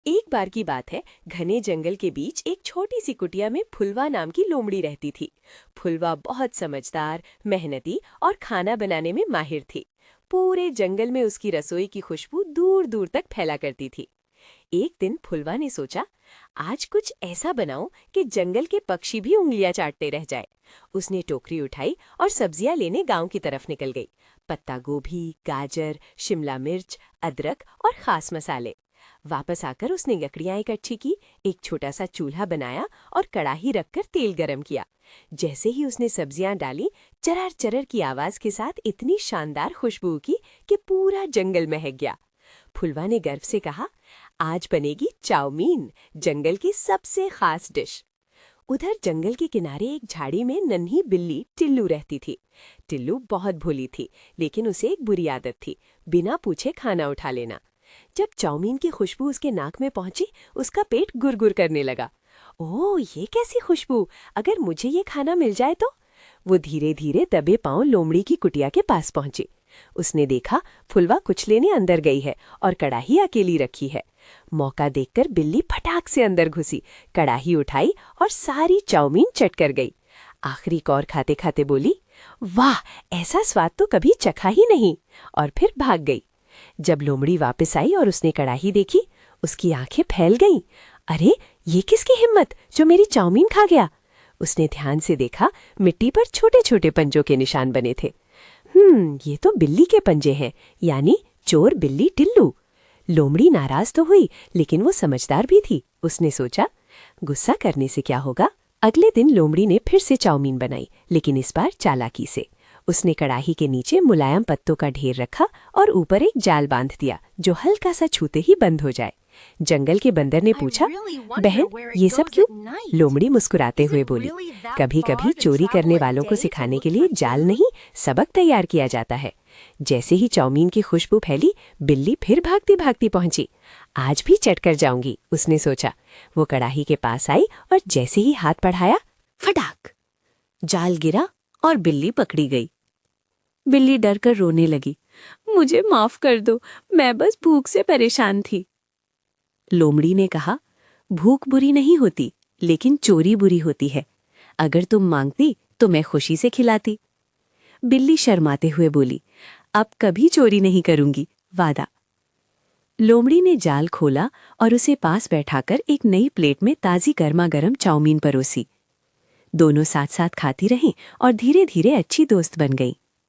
एक बार की बात है। घने जंगल के बीच एक छोटी सी कुटिया में फुलवा नाम की लोमड़ी रहती थी। फुलवा बहुत समझदार, मेहनती और खाना बनाने में माहिर थी। पूरे जंगल में उसकी रसोई की खुशबू दूर दूर तक फैला करती थी। एक दिन फुलवा ने सोचा, आज कुछ ऐसा बनाऊं कि जंगल के पक्षी भी उंगलियां चाटते रह जाए। उसने टोकरी उठाई और सब्जियां लेने गांव की तरफ निकल गई। पत्ता गोभी, गाजर, शिमला मिर्च, अदरक और खास मसाले। वापस आकर उसने लकड़ियां इकट्ठी की, एक छोटा सा चूल्हा बनाया और कढ़ाई रखकर तेल गरम किया। जैसे ही उसने सब्जियां डाली, चरर चरर की आवाज के साथ इतनी शानदार खुशबू की कि पूरा जंगल महक गया। फुलवा ने गर्व से कहा, आज बनेगी चाउमीन, जंगल की सबसे खास डिश। उधर जंगल के किनारे एक झाड़ी में नन्ही बिल्ली टिल्लू रहती थी। टिल्लू बहुत भोली थी, लेकिन उसे एक बुरी आदत थी, बिना पूछे खाना उठा लेना। जब चाउमीन की खुशबू उसके नाक में पहुंची, उसका पेट गुरगुर करने लगा। ओह, ये कैसी खुशबू! अगर मुझे ये खाना मिल जाए तो। वो धीरे धीरे दबे पांव लोमड़ी की कुटिया के पास पहुंची। उसने देखा, फुलवा कुछ लेने अंदर गई है और कढ़ाई अकेली रखी है। मौका देखकर बिल्ली फटाक से अंदर घुसी, कढ़ाई उठाई और सारी चाउमीन चट कर गई। आखिरी कौर खाते खाते बोली, वाह, ऐसा स्वाद तो कभी चखा ही नहीं, और फिर भाग गई। जब लोमड़ी वापस आई और उसने कढ़ाई देखी, उसकी आंखें फैल गईं। अरे, ये किसकी हिम्मत जो मेरी चाउमीन खा गया! उसने ध्यान से देखा, मिट्टी पर छोटे छोटे पंजों के निशान बने थे। ये तो बिल्ली के पंजे हैं, यानी चोर बिल्ली टिल्लू। लोमड़ी नाराज तो हुई, लेकिन वो समझदार भी थी। उसने सोचा, गुस्सा करने से क्या होगा। अगले दिन लोमड़ी ने फिर से चाउमीन बनाई, लेकिन इस बार चालाकी से। उसने कढ़ाई के नीचे मुलायम पत्तों का ढेर रखा और ऊपर एक जाल बांध दिया, जो हल्का सा छूते ही बंद हो जाए। जंगल के बंदर ने पूछा, बहन, ये सब क्यों? लोमड़ी मुस्कुराते हुए बोली, कभी कभी चोरी करने वालों को सिखाने के लिए जाल नहीं, सबक तैयार किया जाता है। जैसे ही चाउमीन की खुशबू फैली, बिल्ली फिर भागती भागती पहुंची। आज भी चट कर जाऊंगी, उसने सोचा। वो कढ़ाई के पास आई और जैसे ही हाथ बढ़ाया, फटाक! जाल गिरा और बिल्ली पकड़ी गई। बिल्ली डर कर रोने लगी, मुझे माफ कर दो, मैं बस भूख से परेशान थी। लोमड़ी ने कहा, भूख बुरी नहीं होती, लेकिन चोरी बुरी होती है। अगर तुम मांगती तो मैं खुशी से खिलाती। बिल्ली शर्माते हुए बोली, अब कभी चोरी नहीं करूंगी, वादा। लोमड़ी ने जाल खोला और उसे पास बैठाकर एक नई प्लेट में ताजी गर्मा गर्म चाउमीन परोसी। दोनों साथ साथ खाती रहीं और धीरे धीरे अच्छी दोस्त बन गईं।